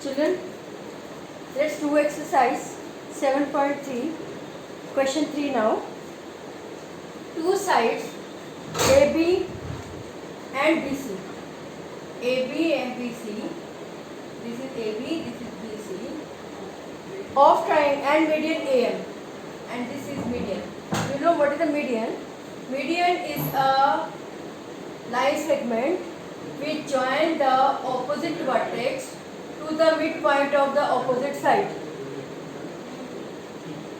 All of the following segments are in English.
Children, let's do exercise 7.3, question 3 now. Two sides AB and BC. AB and BC. This is AB, this is BC. Of triangle and median AM. And this is median. You know what is the median? Median is a line segment which join the opposite vertex to the midpoint of the opposite side.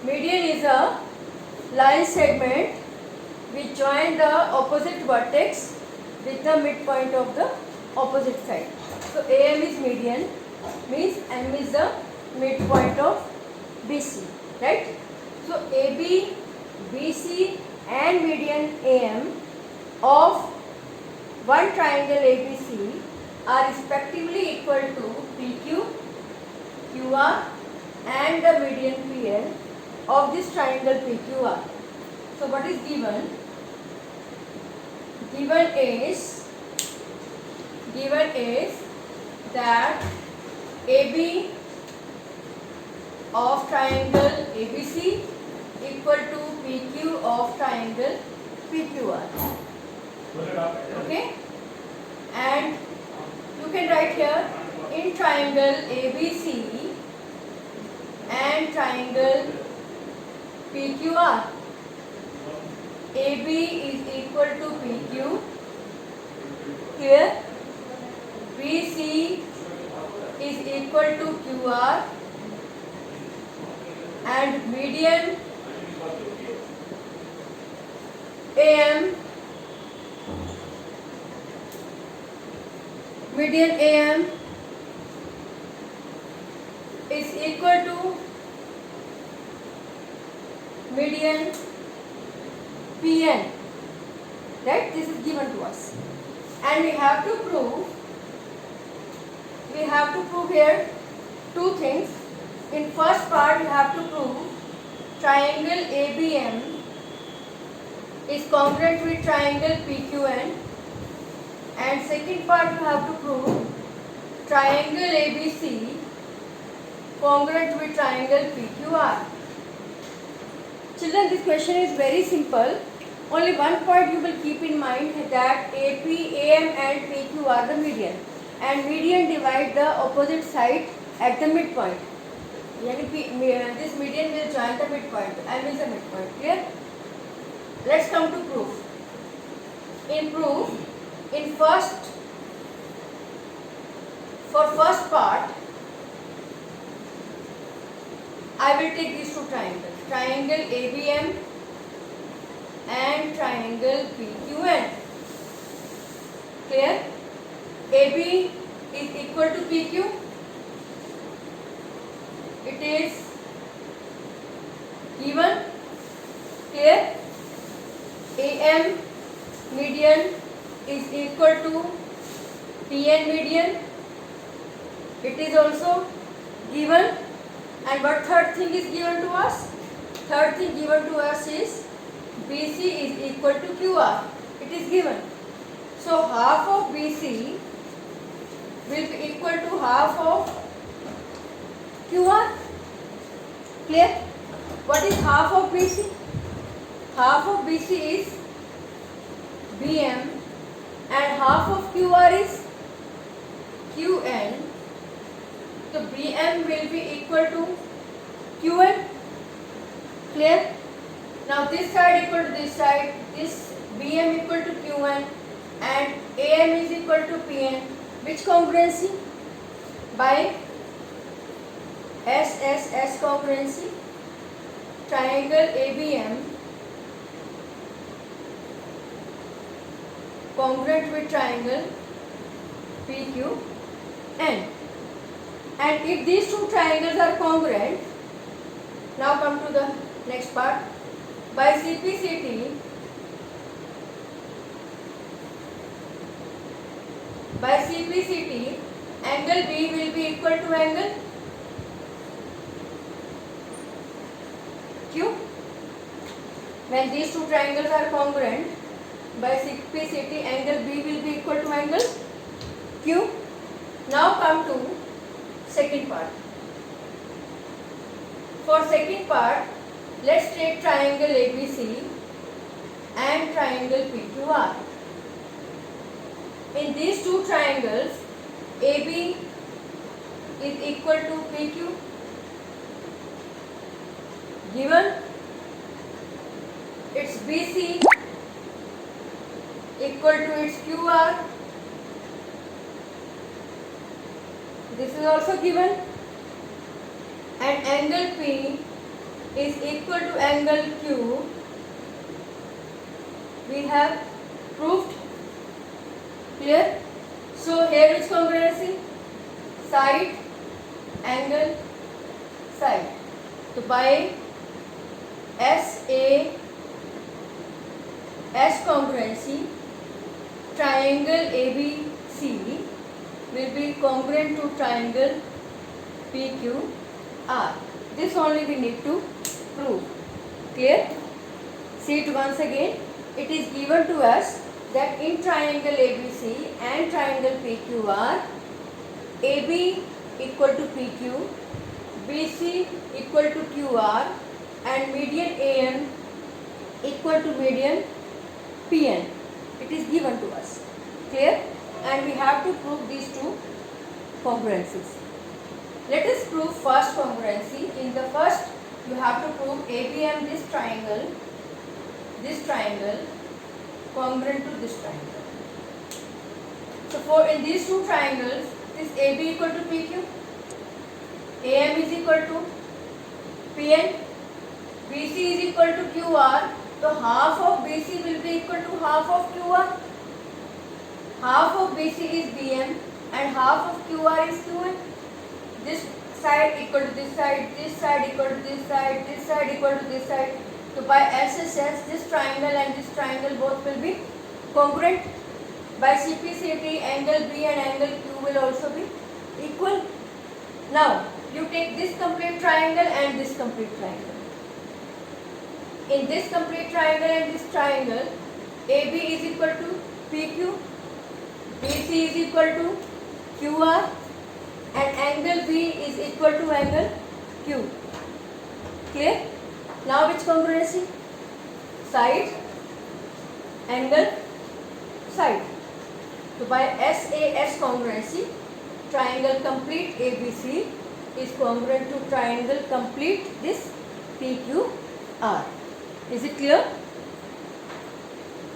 Median is a line segment which join the opposite vertex with the midpoint of the opposite side. So AM is median, means M is the midpoint of BC, right? So AB, BC and median AM of one triangle ABC are respectively equal to PQ, QR and the median PL of this triangle PQR. So what is given? Given is that AB of triangle ABC equal to PQ of triangle PQR. Okay? And you can write here in triangle ABC and triangle PQR. AB is equal to PQ. Here BC is equal to QR and median AM is equal to median PN, right? This is given to us and we have to prove here two things. In first part we have to prove triangle ABM is congruent with triangle PQN, and second part you have to prove triangle ABC congruent with triangle PQR. Children, this question is very simple. Only one point you will keep in mind that AP, AM and PQ are the median, and median divide the opposite side at the midpoint. This median will join the midpoint. M is the midpoint. Clear? Let's come to proof. For first part, I will take these two triangles, triangle ABM and triangle PQN. Clear? AB is equal to PQ. It is given. Clear? AM median is equal to PN median. It is also given. And what third thing is given to us? Third thing given to us is BC is equal to QR. It is given. So half of BC will be equal to half of QR. Clear? What is half of BC? Half of BC is BM and half of QR is QN. So BM will be equal to QN. Clear? Now this side equal to this side, this BM equal to QN and AM is equal to PN. Which congruency? By SSS congruency. Triangle ABM congruent with triangle PQN. And if these two triangles are congruent, now come to the next part. By CPCT, angle B will be equal to angle Q. When these two triangles are congruent, by CPCT, angle B will be equal to angle Q. Now come to second part. For second part, let's take triangle ABC and triangle PQR. In these two triangles, AB is equal to PQ. Given its BC equal to its QR. This is also given. And angle P is equal to angle Q. We have proved. Clear? So here is congruency. Side, angle, side. So by S congruency, triangle ABC will be congruent to triangle PQR. This only we need to prove. Clear? See it once again. It is given to us that in triangle ABC and triangle PQR, AB equal to PQ, BC equal to QR, and median AN equal to median PN. It is given to us. Clear? And we have to prove these two congruencies. Let us prove first congruency. In the first, you have to prove AB and this triangle congruent to this triangle. So for in these two triangles, this AB equal to PQ, AM is equal to PN, BC is equal to QR. So half of BC will be equal to half of QR. Half of BC is BM and half of QR is QN. This side equal to this side equal to this side equal to this side. So by SSS, this triangle and this triangle both will be congruent. By CPCT, angle B and angle Q will also be equal. Now, you take this complete triangle and this complete triangle. In this complete triangle and this triangle, AB is equal to PQ, BC is equal to QR, and angle B is equal to angle Q. Clear? Now which congruency? Side, angle, side. So by SAS congruency, triangle complete ABC is congruent to triangle complete this PQR. Is it clear?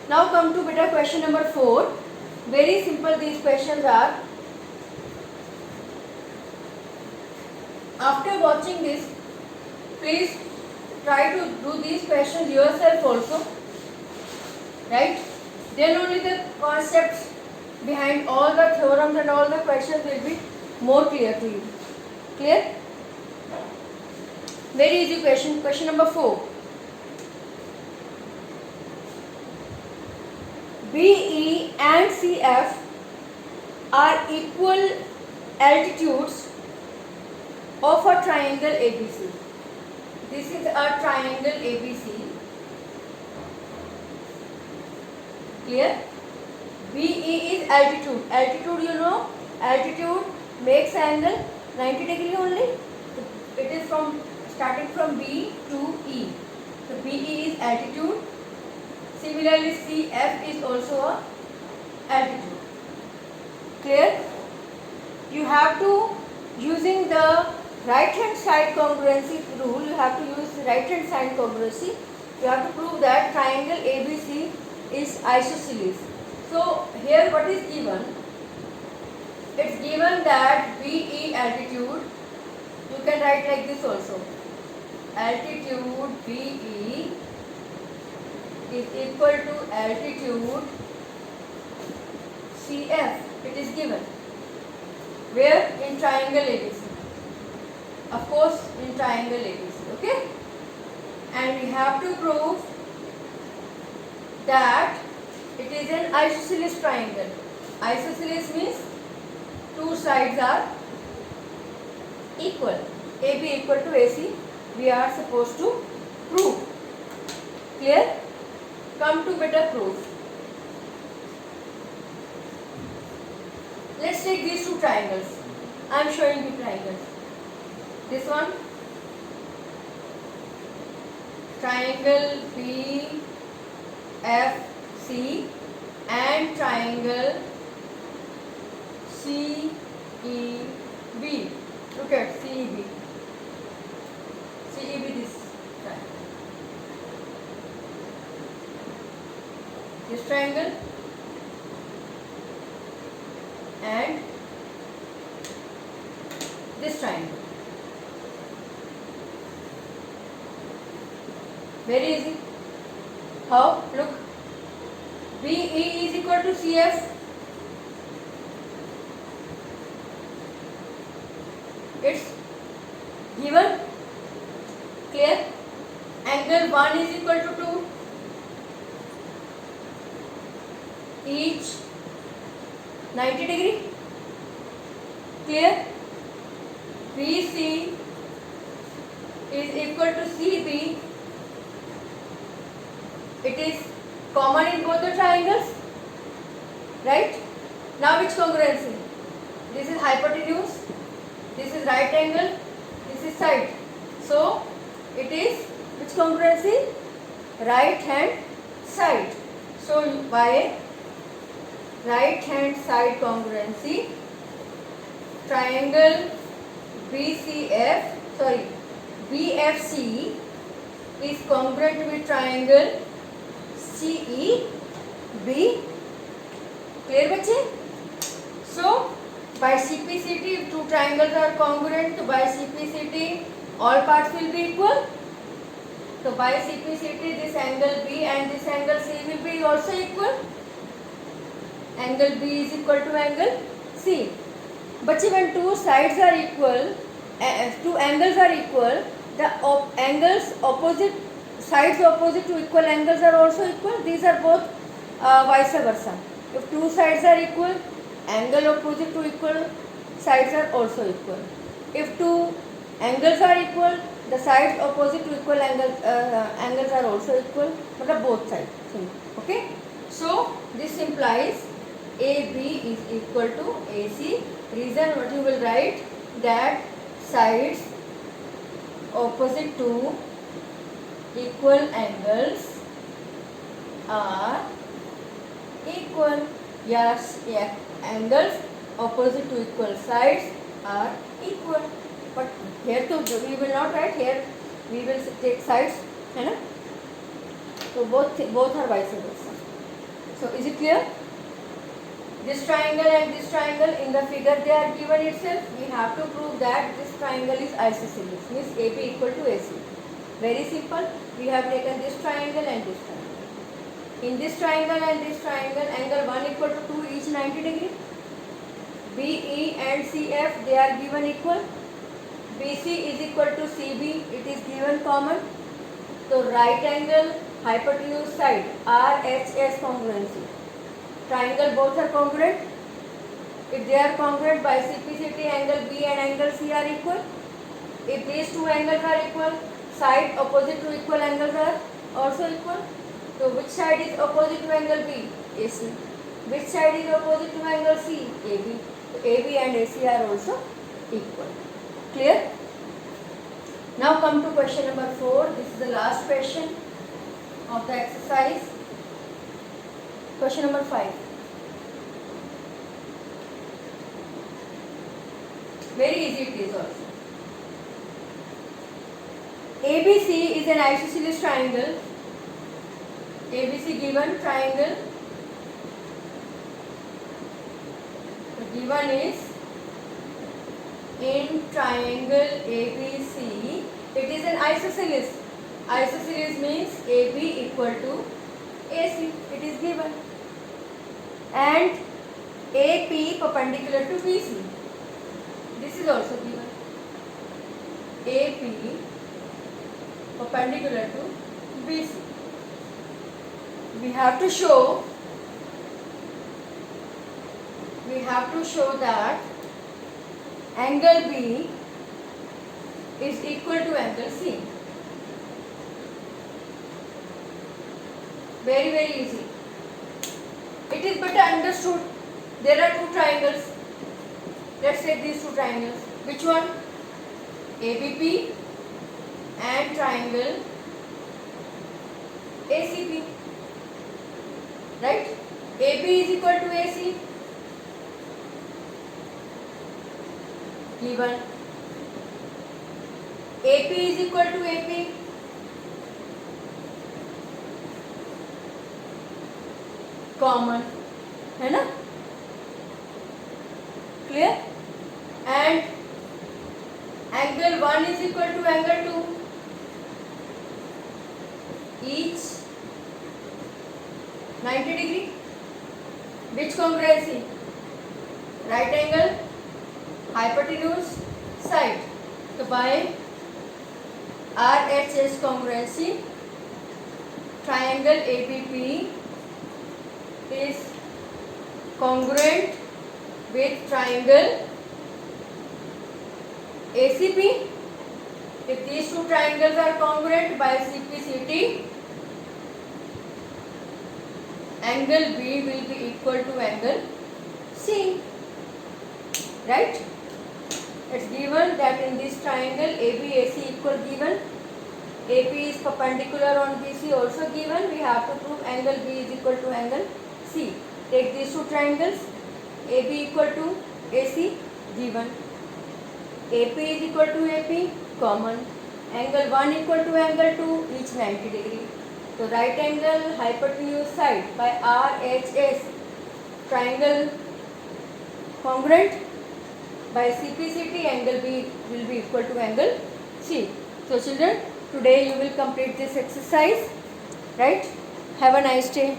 Now come to beta question number 4. Very simple these questions are. After watching this, please try to do these questions yourself also. Right? Then only the concepts behind all the theorems and all the questions will be more clear to you. Clear? Very easy question. Question number 4. BE and CF are equal altitudes of a triangle ABC. This is a triangle ABC. Clear? BE is altitude. Altitude, you know, altitude makes angle 90 degree only. It is from starting from B to E. So BE is altitude. Similarly, CF is also a altitude. Clear? You have to, using the right hand side congruency rule, you have to use the right hand side congruency. You have to prove that triangle ABC is isosceles. So here what is given? It's given that BE altitude, you can write like this also. Altitude BE is equal to altitude CF. It is given. Where? In triangle ABC. Of course, in triangle ABC. Okay? And we have to prove that it is an isosceles triangle. Isosceles means two sides are equal. AB equal to AC. We are supposed to prove. Clear? Come to better proof. Let's take these two triangles. I am showing you triangles. This one, triangle BFC and triangle CEB. Look at CEB. CEB this triangle. This triangle and this triangle. Very easy. How? Look. BE is equal to CF. It's given. Clear? Angle 1 is equal to 2. Each 90 degree. Clear? BC is equal to CB. It is common in both the triangles, right? Now which congruency? This is hypotenuse, this is right angle, this is side. So it is which congruency? Right hand side. So by right hand side congruency, triangle BFC is congruent with triangle CEB. Clear बच्चे? So by CPCT, if two triangles are congruent, so by CPCT all parts will be equal. So by CPCT this angle B and this angle C will be also equal. Angle B is equal to angle C. बच्चे when two sides are equal, two angles are equal, the angles opposite, sides opposite to equal angles are also equal. These are both vice versa. If two sides are equal, angle opposite to equal sides are also equal. If two angles are equal, the sides opposite to equal angles are also equal. मतलब both sides. Okay. So this implies AB is equal to AC. Reason what you will write, that sides opposite to equal angles are equal. Yes, yeah, angles opposite to equal sides are equal. But here to we will not write, here we will take sides, है ना? So both are vice versa. So is it clear? This triangle and this triangle, in the figure they are given itself. We have to prove that this triangle is isosceles, means AB equal to AC. Very simple. We have taken this triangle and this triangle. In this triangle and this triangle, angle 1 equal to 2, each 90 degree. BE and CF, they are given equal. BC is equal to CB, it is given common. So right angle, hypotenuse side, RHS congruency. Triangle both are congruent. If they are congruent, by CPCT angle B and angle C are equal. If these two angles are equal, side opposite to equal angles are also equal. So which side is opposite to angle B? AC. Which side is opposite to angle C? AB. So AB and AC are also equal. Clear? Now come to question number 4. This is the last question of the exercise. Question number 5. Very easy it is also. ABC is an isosceles triangle. ABC given triangle. The given is in triangle ABC. It is an isosceles. Isosceles means AB equal to AC. It is given. And AP perpendicular to BC. This is also given. AP perpendicular to BC. We have to show that angle B is equal to angle C. Very, very easy. It is better understood. There are two triangles. Let's take these two triangles. Which one? ABP and triangle ACP. Right? AB is equal to AC. Given. AP is equal to AP. Common. है ना? Clear? And angle 1 is equal to angle 2. Each 90 degree. Which congruency? Right angle, hypotenuse, side. So by RHS congruency, triangle ABP is congruent with triangle ACP. If these two triangles are congruent by CPCT, angle B will be equal to angle C. Right? It's given that in this triangle ABAC equal given. AP is perpendicular on BC also given. We have to prove angle B is equal to angle C. Take these two triangles. AB equal to AC given. AP is equal to AP common. Angle 1 equal to angle 2 each 90 degree. So right angle hypotenuse side by RHS triangle congruent by CPCT, angle B will be equal to angle C. So children, today you will complete this exercise, right? Have a nice day.